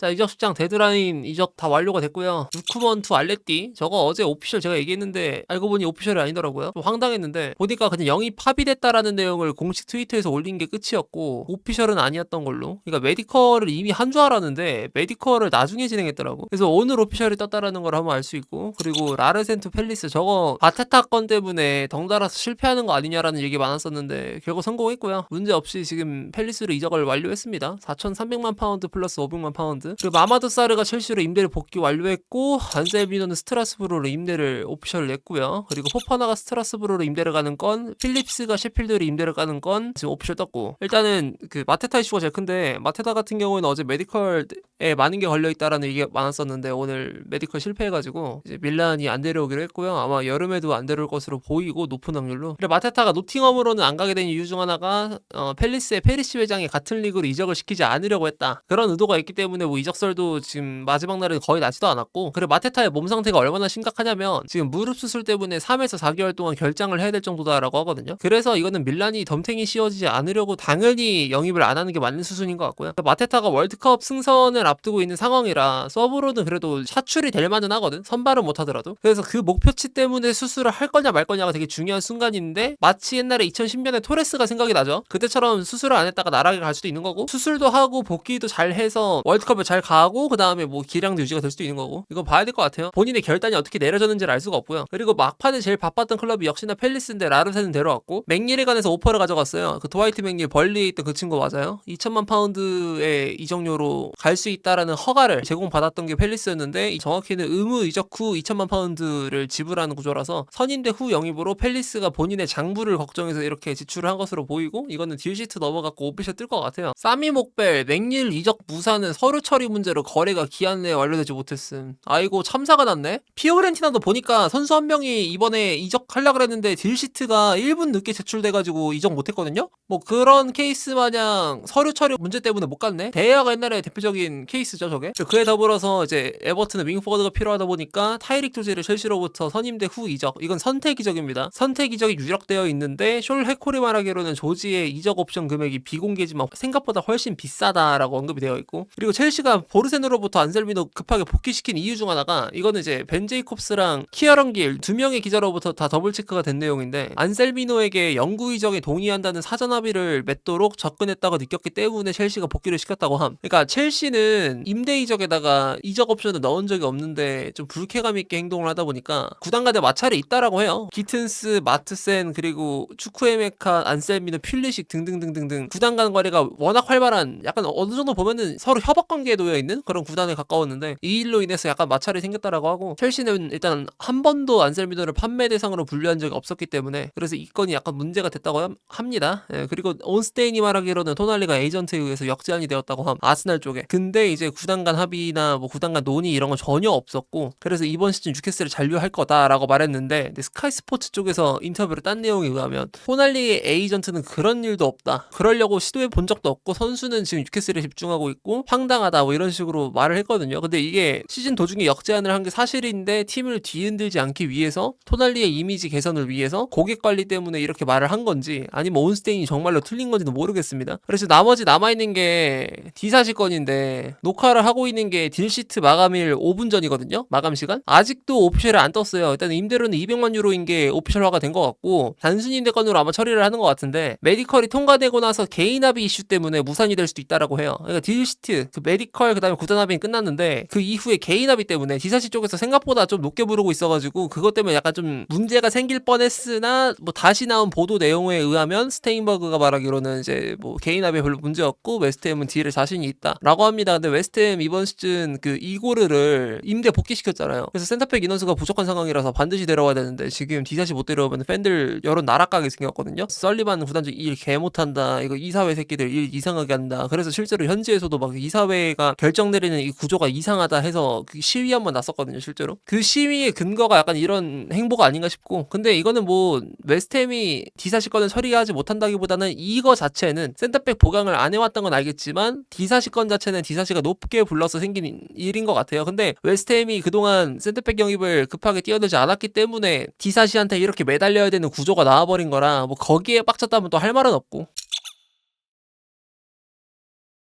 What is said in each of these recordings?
자, 이적 시장 데드라인 이적 다 완료가 됐고요. 루크먼 투 알레띠 저거 어제 오피셜 제가 얘기했는데 알고 보니 오피셜이 아니더라고요. 좀 황당했는데 보니까 그냥 영입 합의됐다라는 내용을 공식 트위터에서 올린 게 끝이었고 오피셜은 아니었던 걸로. 그러니까 메디컬을 이미 한 줄 알았는데 메디컬을 나중에 진행했더라고. 그래서 오늘 오피셜이 떴다라는 걸 한번 알 수 있고, 그리고 라르센투 펠리스 저거 바테타 건 때문에 덩달아서 실패하는 거 아니냐라는 얘기 많았었는데 결국 성공했고요. 문제 없이 지금 펠리스로 이적을 완료했습니다. 4,300만 파운드 플러스 500만 파운드. 그리고 마마드 사르가 첼시로 임대를 복귀 완료했고, 안셀비노는 스트라스부르로 임대를 오피셜을 냈고요. 그리고 포파나가 스트라스부르로 임대를 가는 건, 필립스가 셰필드로 임대를 가는 건 지금 오피셜 떴고, 일단은 그 마테타 이슈가 제일 큰데, 마테타 같은 경우에는 어제 메디컬에 많은 게 걸려있다라는 얘기가 많았었는데 오늘 메디컬 실패해가지고 이제 밀란이 안 데려오기로 했고요. 아마 여름에도 안 데려올 것으로 보이고, 높은 확률로. 그리고 마테타가 노팅엄으로는 안 가게 된 이유 중 하나가 펠리스의 페리시 회장이 같은 리그로 이적을 시키지 않으려고 했다, 그런 의도가 있기 때문에 뭐 이적설도 지금 마지막 날에 거의 나지도 않았고, 그리고 마테타의 몸 상태가 얼마나 심각하냐면 지금 무릎 수술 때문에 3에서 4개월 동안 결장을 해야 될 정도다라고 하거든요. 그래서 이거는 밀란이 덤탱이 씌워지지 않으려고 당연히 영입을 안 하는 게 맞는 수순인 것 같고요. 마테타가 월드컵 승선을 앞두고 있는 상황이라 서브로는 그래도 차출이 될 만은 하거든, 선발은 못 하더라도. 그래서 그 목표치 때문에 수술을 할 거냐 말 거냐가 되게 중요한 순간인데, 마치 옛날에 2010년에 토레스가 생각이 나죠. 그때처럼 수술을 안 했다가 나락에 갈 수도 있는 거고, 수술도 하고 복귀도 잘 해서 월드컵을 잘 가고 그 다음에 뭐 기량도 유지가 될 수도 있는 거고, 이거 봐야 될 것 같아요. 본인의 결단이 어떻게 내려졌는지를 알 수가 없고요. 그리고 막판에 제일 바빴던 클럽이 역시나 펠리스인데 라르센은 데려왔고, 맥닐에 관해서 오퍼를 가져갔어요. 그 드와이트 맥닐 벌리에 있던 그 친구 맞아요. 2천만 파운드의 이적료로 갈 수 있다라는 허가를 제공받았던 게 펠리스였는데, 정확히는 의무 이적 후 2천만 파운드를 지불하는 구조라서 선임대 후 영입으로 펠리스가 본인의 장부를 걱정해서 이렇게 지출을 한 것으로 보이고, 이거는 딜시트 넘어갔고 오피셜 뜰 것 같아요. 사미 목벨 맥닐 이적 무사는 서류 처리 문제로 거래가 기한 내에 완료되지 못했음. 아이고, 참사가 났네. 피오렌티나도 보니까 선수 한 명이 이번에 이적하려고 그랬는데 딜시트가 1분 늦게 제출돼가지고 이적 못했거든요. 뭐 그런 케이스 마냥 서류 처리 문제 때문에 못 갔네. 대야가 옛날에 대표적인 케이스죠 저게. 그에 더불어서 이제 에버튼은 윙포워드가 필요하다 보니까 타이릭 조지를 첼시로부터 선임대 후 이적, 이건 선택 이적입니다. 선택 이적이 유력되어 있는데 숄 해콜이 말하기로는 조지의 이적 옵션 금액이 비공개지만 생각보다 훨씬 비싸다라고 언급이 되어 있고, 그리고 첼시가 보르센으로부터 안셀미노 급하게 복귀시킨 이유 중 하나가, 이거는 이제 벤 제이콥스랑 키어런 길 두 명의 기자로부터 다 더블 체크가 된 내용인데, 안셀미노에게 영구 이적에 동의한다는 사전 합의를 맺도록 접근했다고 느꼈기 때문에 첼시가 복귀를 시켰다고 함. 그러니까 첼시는 임대 이적에다가 이적 옵션을 넣은 적이 없는데 좀 불쾌감 있게 행동을 하다 보니까 구단 간의 마찰이 있다라고 해요. 기튼스, 마트센, 그리고 추쿠에메카, 안셀미노, 퓰리식 등등등등등 구단 간 거래가 워낙 활발한, 약간 어느 정도 보면은 서로 협업 관계에 놓여 있는 그런 구단에 가까웠는데, 이 일로 인해서 약간 마찰이 생겼다라고 하고, 첼시는 일단 한 번도 안셀미노를 판매 대상으로 분류한 적이 없었기 때문에 그래서 이 건이 약간 문제가 됐다고 합니다. 예, 그리고 온스테인이 말하기로는 토날리가 에이전트에 의해서 역제한이 되었다고 함, 아스날 쪽에. 근데 이제 구단 간 합의나 뭐 구단 간 논의 이런 건 전혀 없었고, 그래서 이번 시즌 뉴캐슬을 잔류할 거다라고 말했는데, 근데 스카이 스포츠 쪽에서 인터뷰를 딴 내용에 의하면 토날리의 에이전트는 그런 일도 없다, 그러려고 시도해 본 적도 없고, 선수는 지금 뉴캐슬에 집중하고 있고 황당하다, 뭐 이런 식으로 말을 했거든요. 근데 이게 시즌 도중에 역제한을 한 게 사실인데 팀을 뒤흔들지 않기 위해서, 토날리의 이미지 개선을 위해서 고객 관리 때문에 이렇게 말을 한 건지, 아니면 온스테인이 정말로 틀린 건지는 모르겠습니다. 그래서 나머지 남아있는 게 디사시 건인데, 녹화를 하고 있는 게 딜시트 마감일 5분 전이거든요. 마감 시간 아직도 오피셜에 안 떴어요. 일단 임대료는 200만 유로인 게 오피셜화가 된 것 같고, 단순 임대건으로 아마 처리를 하는 것 같은데, 메디컬이 통과되고 나서 개인 합의 이슈 때문에 무산이 될 수도 있다라고 해요. 그러니까 딜시트, 그 메디컬, 그 다음에 구단 합의는 끝났는데 그 이후에 개인 합의 때문에 디사시 쪽에서 생각보다 좀 높게 부르고 있어가지고, 그것 때문에 약간 좀 문제가 생길 뻔했으나, 뭐 다시 나온 보도 내용에 의하면 스테인버그가 말하기로는 이제 뭐 개인 합의 별로 문제 없고 웨스트햄은 딜에 자신이 있다라고 합니다. 근데 웨스트햄 이번 시즌 그 이고르를 임대 복귀시켰잖아요. 그래서 센터백 인원수가 부족한 상황이라서 반드시 데려와야 되는데, 지금 디사시 못 데려오면 팬들 여론 나락가게 생겼거든요. 썰리반 구단장 일 개 못한다, 이거 이사회 새끼들 일 이상하게 한다. 그래서 실제로 현지에서도 막 이사회가 결정 내리는 이 구조가 이상하다 해서 그 시위 한번 났었거든요. 실제로 그 시위의 근거가 약간 이런 행보가 아닌가 싶고, 근데 이거는 뭐 웨스트햄이 디사시 건을 처리하지 못한다기보다는 이거 자체는 센터백 보강을 안 해왔던 건 알겠지만, 디사시 건 자체는 디사시가 높게 불러서 생긴 일인 것 같아요. 근데 웨스트햄이 그동안 센터백 영입을 급하게 뛰어들지 않았기 때문에 디사시한테 이렇게 매달려야 되는 구조가 나와버린 거라, 뭐 거기에 빡쳤다면 또 할 말은 없고.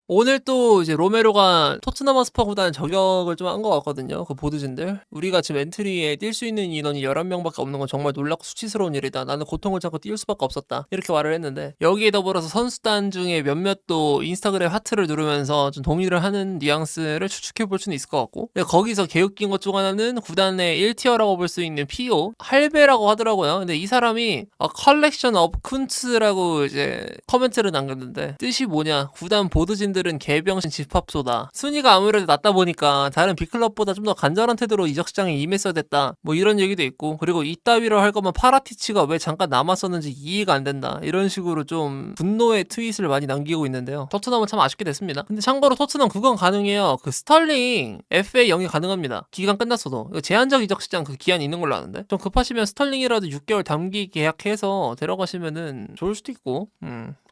오늘 또 이제 로메로가 토트넘 허스퍼 구단 저격을 좀 한 것 같거든요. 그 보드진들. 우리가 지금 엔트리에 뛸 수 있는 인원이 11명밖에 없는 건 정말 놀랍고 수치스러운 일이다. 나는 고통을 참고 뛸 수밖에 없었다. 이렇게 말을 했는데 여기에 더불어서 선수단 중에 몇몇도 인스타그램 하트를 누르면서 좀 동의를 하는 뉘앙스를 추측해 볼 수는 있을 것 같고 거기서 개웃긴 것 중 하나는 구단의 1티어라고 볼 수 있는 PO 할배라고 하더라고요. 근데 이 사람이 컬렉션 오브 쿤츠라고 이제 코멘트를 남겼는데 뜻이 뭐냐 구단 보드진들은 개병신 집합소다. 순위가 아무래도 낮다 보니까 다른 빅클럽보다 좀 더 간절한 태도로 이적 시장에 임했어야 됐다. 뭐 이런 얘기도 있고 그리고 이따위로 할 거면 파라티치가 왜 잠깐 남았었는지 이해가 안 된다. 이런 식으로 좀 분노의 트윗을 많이 남기고 있는데요. 토트넘은 참 아쉽게 됐습니다. 근데 참고로 토트넘 그건 가능해요. 그 스털링 FA 영입 가능합니다. 기간 끝났어도. 이거 제한적 이적 시장 그 기한이 있는 걸로 아는데 좀 급하시면 스털링이라도 6개월 단기 계약해서 데려가시면은 좋을 수도 있고.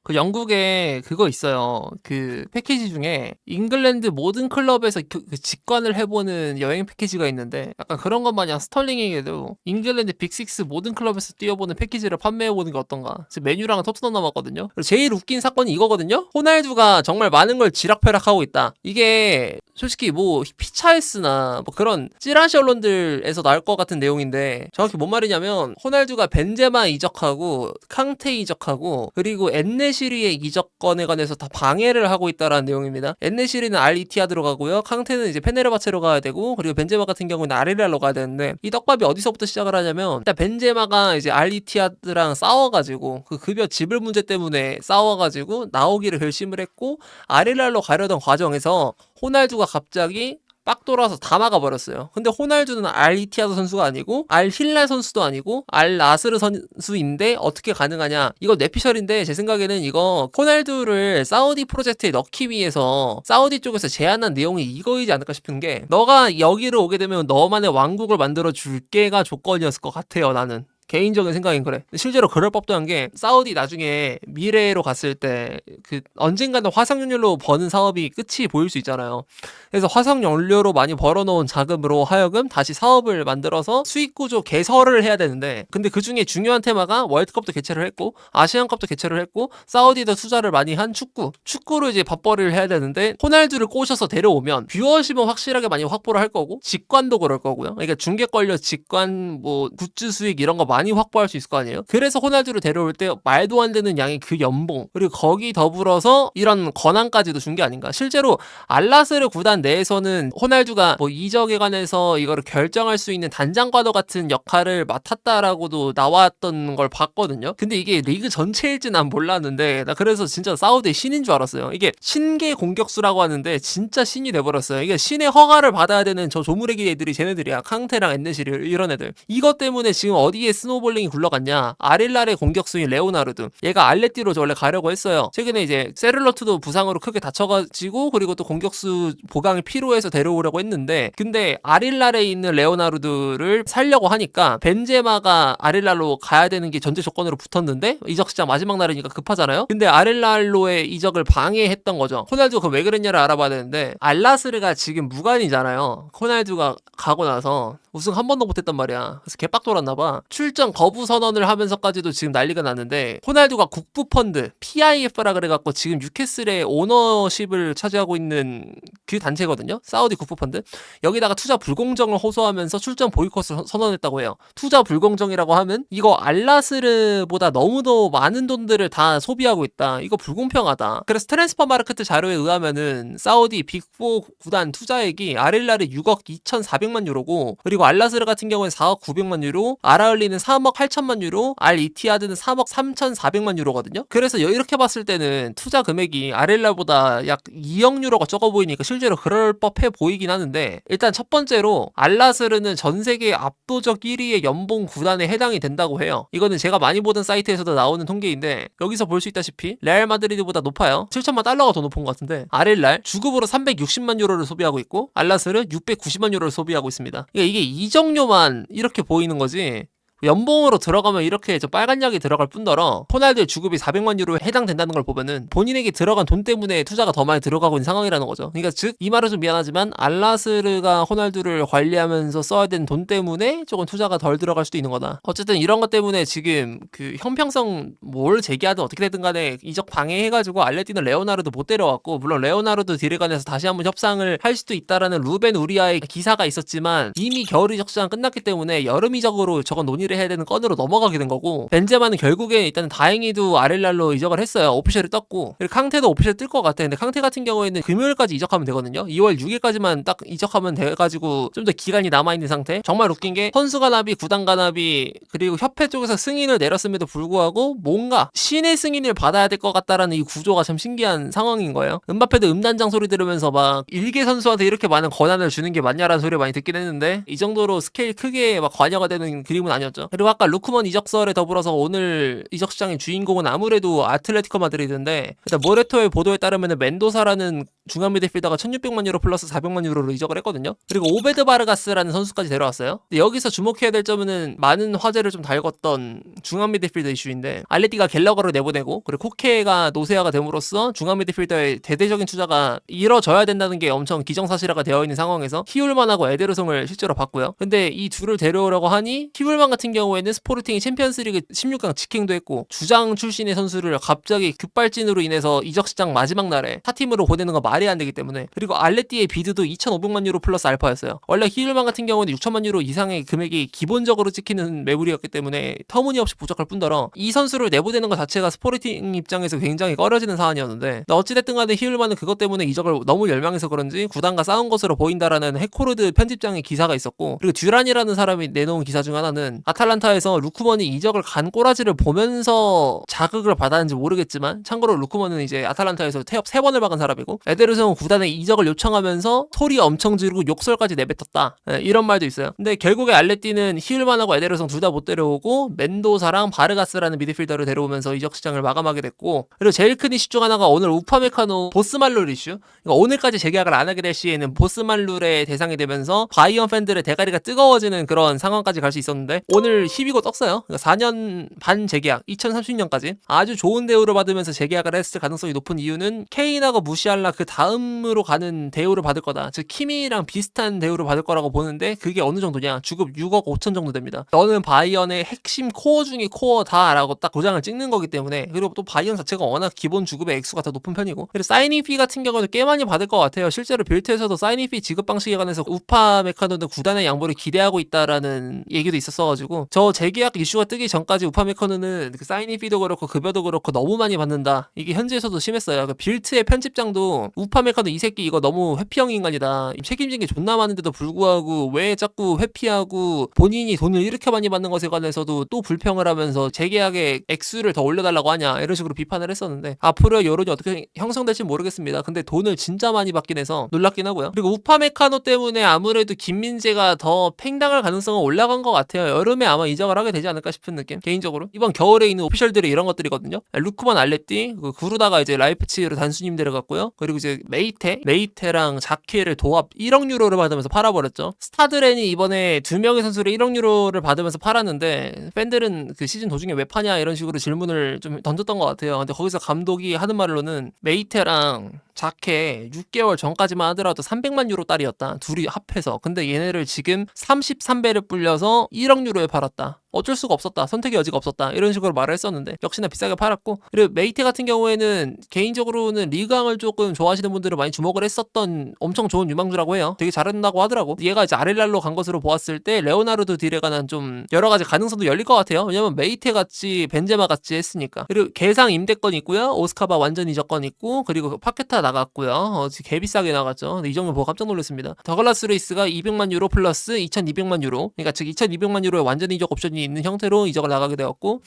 그 영국에 그거 있어요. 그 패키지 중에 잉글랜드 모든 클럽에서 그 직관을 해보는 여행 패키지가 있는데 약간 그런 것 마냥 스털링에게도 잉글랜드 빅6 모든 클럽에서 뛰어보는 패키지를 판매해보는 게 어떤가. 지금 메뉴랑 토트넘 남았거든요. 그리고 제일 웃긴 사건이 이거거든요. 호날두가 정말 많은 걸 지락펴락하고 있다. 이게 솔직히 뭐 피차에스나 뭐 그런 찌라시 언론들에서 나올 것 같은 내용인데 정확히 뭔 말이냐면 호날두가 벤제마 이적하고 캉테 이적하고 그리고 엔네시리의 이적권에 관해서 다 방해를 하고 있다라는 내용입니다. 엔네시리는 알 이티하드로 가고요. 캉테는 이제 페네르바체로 가야 되고 그리고 벤제마 같은 경우는 아릴랄로 가야 되는데 이 떡밥이 어디서부터 시작을 하냐면 일단 벤제마가 이제 알 이티하드랑 싸워가지고 그 급여 지불 문제 때문에 싸워가지고 나오기를 결심을 했고 아릴랄로 가려던 과정에서 호날두가 갑자기 빡 돌아서 다 막아버렸어요. 근데 호날두는 알 이티하드 선수가 아니고 알 힐랄 선수도 아니고 알 나스르 선수인데 어떻게 가능하냐. 이거 뇌피셜인데 제 생각에는 이거 호날두를 사우디 프로젝트에 넣기 위해서 사우디 쪽에서 제안한 내용이 이거이지 않을까 싶은 게 너가 여기로 오게 되면 너만의 왕국을 만들어 줄게가 조건이었을 것 같아요. 나는. 개인적인 생각인 그래. 실제로 그럴 법도 한 게 사우디 나중에 미래로 갔을 때 그 언젠가는 화석연료로 버는 사업이 끝이 보일 수 있잖아요. 그래서 화석연료로 많이 벌어놓은 자금으로 하여금 다시 사업을 만들어서 수익구조 개설을 해야 되는데 근데 그중에 중요한 테마가 월드컵도 개최를 했고 아시안컵도 개최를 했고 사우디도 투자를 많이 한 축구로 이제 밥벌이를 해야 되는데 호날두를 꼬셔서 데려오면 뷰어십은 확실하게 많이 확보를 할 거고 직관도 그럴 거고요. 그러니까 중계 권료 직관 뭐 굿즈 수익 이런 거 많이 확보할 수 있을 거 아니에요. 그래서 호날두를 데려올 때 말도 안 되는 양의 그 연봉 그리고 거기 더불어서 이런 권한까지도 준 게 아닌가. 실제로 알나스르 구단 내에서는 호날두가 뭐 이적에 관해서 이거를 결정할 수 있는 단장과도 같은 역할을 맡았다라고도 나왔던 걸 봤거든요. 근데 이게 리그 전체일지 난 몰랐는데 나 그래서 진짜 사우디의 신인 줄 알았어요. 이게 신계 공격수라고 하는데 진짜 신이 돼버렸어요. 이게 신의 허가를 받아야 되는 저 조무래기 애들이 쟤네들이야. 캉테랑 엔네시리 이런 애들. 이것 때문에 지금 어디에 스노볼링이 굴러갔냐. 아릴랄의 공격수인 레오나르드. 얘가 알레티로 원래 가려고 했어요. 최근에 이제 세를러트도 부상으로 크게 다쳐가지고 그리고 또 공격수 보강이 필요해서 데려오려고 했는데 근데 아릴랄에 있는 레오나르드를 살려고 하니까 벤제마가 아릴랄로 가야 되는 게 전제 조건으로 붙었는데 이적 시장 마지막 날이니까 급하잖아요. 근데 아릴랄로의 이적을 방해했던 거죠. 호날두가 그럼 왜 그랬냐를 알아봐야 되는데 알나스르가 지금 무관이잖아요. 호날두가 가고 나서 우승 한 번도 못했단 말이야. 그래서 개빡 돌았나봐. 출전 거부 선언을 하면서까지도 지금 난리가 났는데 호날두가 국부펀드 PIF라 그래갖고 지금 뉴캐슬의 오너십을 차지하고 있는 그 단체거든요. 사우디 국부펀드. 여기다가 투자 불공정을 호소하면서 출전 보이콧을 선언했다고 해요. 투자 불공정이라고 하면 이거 알나스르보다 너무도 많은 돈들을 다 소비하고 있다. 이거 불공평하다. 그래서 트랜스퍼 마르케트 자료에 의하면은 사우디 빅4 구단 투자액이 아릴랄이 6억 2,400만 유로고 그리고 알나스르 같은 경우는 4억 900만 유로, 아라을리는 3억 8천만 유로, 알 이티하드는 3억 3,400만 유로거든요. 그래서 이렇게 봤을 때는 투자 금액이 아릴랄보다 약 2억 유로가 적어 보이니까 실제로 그럴 법해 보이긴 하는데 일단 첫 번째로 알나스르는 전 세계 압도적 1위의 연봉 구단에 해당이 된다고 해요. 이거는 제가 많이 보던 사이트에서도 나오는 통계인데 여기서 볼 수 있다시피 레알 마드리드보다 높아요. 7천만 달러가 더 높은 것 같은데 아릴랄 주급으로 360만 유로를 소비하고 있고 알나스르 690만 유로를 소비하고 있습니다. 그러니까 이게 이적료만 이렇게 보이는 거지 연봉으로 들어가면 이렇게 저 빨간 약이 들어갈 뿐더러 호날두의 주급이 400만 유로에 해당된다는 걸 보면은 본인에게 들어간 돈 때문에 투자가 더 많이 들어가고 있는 상황이라는 거죠. 그러니까 즉 이 말은 좀 미안하지만 알나스르가 호날두를 관리하면서 써야 되는 돈 때문에 조금 투자가 덜 들어갈 수도 있는 거다. 어쨌든 이런 것 때문에 지금 그 형평성 뭘 제기하든 어떻게 되든 간에 이적 방해해가지고 알레티는 레오나르도 못 데려왔고, 물론 레오나르도 딜에 관해서 다시 한번 협상을 할 수도 있다라는 루벤 우리아의 기사가 있었지만 이미 겨울 이적 시장 끝났기 때문에 여름 이적으로 저건 논의를 해야 되는 건으로 넘어가게 된 거고, 벤제마는 결국에 일단 다행히도 아렐랄로 이적을 했어요. 오피셜이 떴고, 그리고 캉테도 오피셜 뜰 것 같아. 근데 캉테 같은 경우에는 금요일까지 이적하면 되거든요. 2월 6일까지만 딱 이적하면 돼가지고 좀 더 기간이 남아있는 상태. 정말 웃긴 게 선수 간합이, 구단 간합이, 그리고 협회 쪽에서 승인을 내렸음에도 불구하고 뭔가 신의 승인을 받아야 될 것 같다라는 이 구조가 참 신기한 상황인 거예요. 음바페도 음단장 소리 들으면서 막 일개 선수한테 이렇게 많은 권한을 주는 게 맞냐라는 소리 많이 듣긴 했는데 이 정도로 스케일 크게 막 관여가 되는 그림은 아니었죠. 그리고 아까 루크먼 이적설에 더불어서 오늘 이적 시장의 주인공은 아무래도 아틀레티코 마드리드인데, 일단 모레토의 보도에 따르면 멘도사라는 중앙 미드필더가 1600만 유로 플러스 400만 유로로 이적을 했거든요. 그리고 오베드 바르가스라는 선수까지 데려왔어요. 근데 여기서 주목해야 될 점은 많은 화제를 좀 달궜던 중앙 미드필더 이슈인데, 알레티가 갤러거를 내보내고 그리고 코케가 노세아가 됨으로써 중앙 미드필더의 대대적인 투자가 이뤄져야 된다는 게 엄청 기정사실화가 되어 있는 상황에서 히울만하고 에데르송을 실제로 봤고요. 근데 이 둘을 데려오려고 하니 히울만 같은 경우에는 스포르팅이 챔피언스리그 16강 직행도 했고, 주장 출신의 선수를 갑자기 급발진으로 인해서 이적 시장 마지막 날에 타팀으로 보내는 거 말이 안 되기 때문에, 그리고 알레티의 비드도 2,500만 유로 플러스 알파였어요. 원래 히울만 같은 경우는 6천만 유로 이상의 금액이 기본적으로 찍히는 매물이었기 때문에 터무니없이 부족할 뿐더러 이 선수를 내보내는 것 자체가 스포르팅 입장에서 굉장히 꺼려지는 사안이었는데, 어찌됐든 간에 히울만은 그것 때문에 이적을 너무 열망해서 그런지 구단과 싸운 것으로 보인다라는 해코르드 편집장의 기사가 있었고, 그리고 듀란이라는 사람이 내놓은 기사 중 하나는 아탈란타에서 루크먼이 이적을 간 꼬라지를 보면서 자극을 받았는지 모르겠지만, 참고로 루크먼은 이제 아탈란타에서 태업 3번을 박은 사람이고, 에데르송은 구단에 이적을 요청하면서 소리 엄청 지르고 욕설까지 내뱉었다, 이런 말도 있어요. 근데 결국에 알레티는 히울만하고 에데르송 둘 다 못 데려오고 멘도사랑 바르가스라는 미드필더를 데려오면서 이적 시장을 마감하게 됐고, 그리고 제일 큰 이슈 중 하나가 오늘 우파메카노 보스말룰 이슈. 그러니까 오늘까지 재계약을 안 하게 될 시에는 보스말룰의 대상이 되면서 바이언 팬들의 대가리가 뜨거워지는 그런 상황까지 갈 수 있었는데, 오늘 10이고 떴어요. 그러니까 4년 반 재계약, 2030년까지 아주 좋은 대우를 받으면서 재계약을 했을 가능성이 높은 이유는 케인하고 무시할라 그 다음으로 가는 대우를 받을 거다. 즉 키미랑 비슷한 대우를 받을 거라고 보는데, 그게 어느 정도냐? 주급 6억 5천 정도 됩니다. 너는 바이언의 핵심 코어 중에 코어다라고 딱 도장을 찍는 거기 때문에, 그리고 또 바이언 자체가 워낙 기본 주급의 액수가 더 높은 편이고, 그리고 사이닝 피 같은 경우는 꽤 많이 받을 것 같아요. 실제로 빌트에서도 사이닝 피 지급 방식에 관해서 우파 메카노는 구단의 양보를 기대하고 있다라는 얘기도 있었어가지고, 저 재계약 이슈가 뜨기 전까지 우파 메카노는 그 사이닝 피도 그렇고 급여도 그렇고 너무 많이 받는다, 이게 현지에서도 심했어요. 그 빌트의 편집장도 우파 메카노 이 새끼 이거 너무 회피형 인간이다, 책임진 게 존나 많은데도 불구하고 왜 자꾸 회피하고 본인이 돈을 이렇게 많이 받는 것에 관해서도 또 불평을 하면서 재계약의 액수를 더 올려달라고 하냐, 이런 식으로 비판을 했었는데, 앞으로 여론이 어떻게 형성될지 모르겠습니다. 근데 돈을 진짜 많이 받긴 해서 놀랍긴 하고요. 그리고 우파메카노 때문에 아무래도 김민재가 더 팽당할 가능성은 올라간 것 같아요. 여름에 아마 이적을 하게 되지 않을까 싶은 느낌, 개인적으로. 이번 겨울에 있는 오피셜들이 이런 것들이거든요. 루크만 알레띠, 구르다가 이제 라이프치히로 단수님 데려갔고요. 그리고 이제 메이테랑 자키를 도합 1억 유로를 받으면서 팔아버렸죠. 스타드렌이 이번에 2명의 선수를 1억 유로를 받으면서 팔았는데, 팬들은 그 시즌 도중에 왜 파냐 이런 식으로 질문을 좀 던졌던 것 같아요. 근데 거기서 감독이 하는 말로는 메이테랑 자케 6개월 전까지만 하더라도 300만 유로 딸이었다, 둘이 합해서. 근데 얘네를 지금 33배를 불려서 1억 유로에 팔았다. 어쩔 수가 없었다, 선택의 여지가 없었다, 이런 식으로 말을 했었는데 역시나 비싸게 팔았고, 그리고 메이테 같은 경우에는 개인적으로는 리그왕을 조금 좋아하시는 분들은 많이 주목을 했었던 엄청 좋은 유망주라고 해요. 되게 잘한다고 하더라고. 얘가 이제 아렐랄로 간 것으로 보았을 때 레오나르도 딜에 관한 좀 여러 가지 가능성도 열릴 것 같아요. 왜냐면 메이테 같이 벤제마 같이 했으니까. 그리고 개상 임대권 있고요, 오스카바 완전 이적권 있고, 그리고 파케타 나갔고요. 개 비싸게 나갔죠. 근데 이 정도 보고 깜짝 놀랐습니다. 더글라스 루이스가 200만 유로 플러스 2200만 유로, 그러니까 즉 2200만 유로의 완전 이적 옵션이 있는 형태로 이적을 나가게 되었고,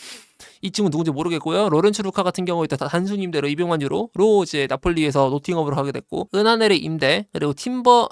이 친구 누군지 모르겠고요. 로렌츠 루카 같은 경우에 단순임대로 200만 유로로 이제 나폴리에서 노팅엄으로 경험으로 하게 됐고, 은하넬의 임대, 그리고 팀버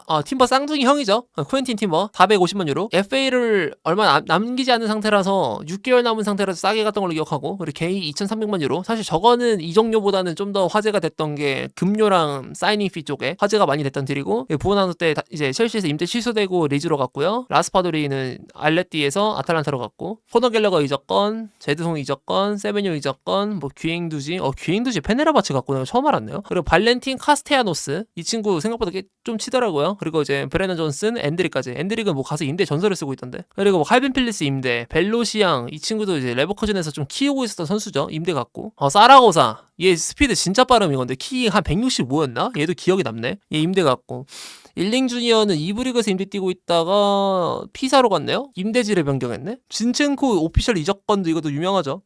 쌍둥이 형이죠. 쿠엔틴 팀버 450만 유로. FA를 얼마 남기지 않은 상태라서 6개월 남은 상태라서 싸게 갔던 걸로 기억하고, 그리고 게이 2,300만 유로. 사실 저거는 이적료보다는 좀 더 화제가 됐던 게 급료랑 사이닝 피 쪽에 화제가 많이 됐던 딜이고, 보나노 때 이제 첼시에서 임대 취소되고 리즈로 갔고요. 라스파도리는 알레띠에서 아탈란타로 갔고, 코너 갤러거 이적건, 제드송 이적건, 세메뇨 이적건, 뭐 귀행두지 페네르바체 갔구나. 처음 알았네요. 그리고 발렌틴 카스테야노스, 이 친구 생각보다 좀 치더라고요. 그리고 이제 브레넌 존슨, 엔드릭은 뭐 가서 임대 전설을 쓰고 있던데. 그리고 뭐 칼빈 필리스 임대, 벨로시앙, 이 친구도 이제 레버커즌에서 좀 키우고 있었던 선수죠. 임대 갔고, 사라고사, 얘 스피드 진짜 빠름 이건데 키 한 165였나? 얘도 기억이 남네. 얘 임대 갔고, 일링 주니어는 2부 리그에서 임대 뛰고 있다가 피사로 갔네요? 임대지를 변경했네? 진첸코 오피셜 이적건도 이것도 유명하죠.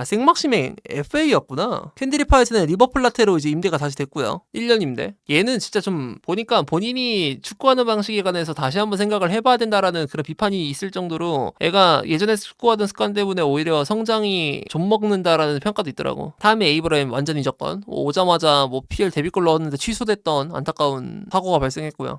생막심의 FA였구나. 캔디리파이트는 리버플라테로 이제 임대가 다시 됐고요. 1년 임대. 얘는 진짜 좀 보니까 본인이 축구하는 방식에 관해서 다시 한번 생각을 해봐야 된다라는 그런 비판이 있을 정도로 애가 예전에 축구하던 습관 때문에 오히려 성장이 좀 먹는다라는 평가도 있더라고. 다음에 에이브라임 완전 이적건. 오자마자 뭐 PL 데뷔골 넣었는데 취소됐던 안타까운 사고가 발생했고요.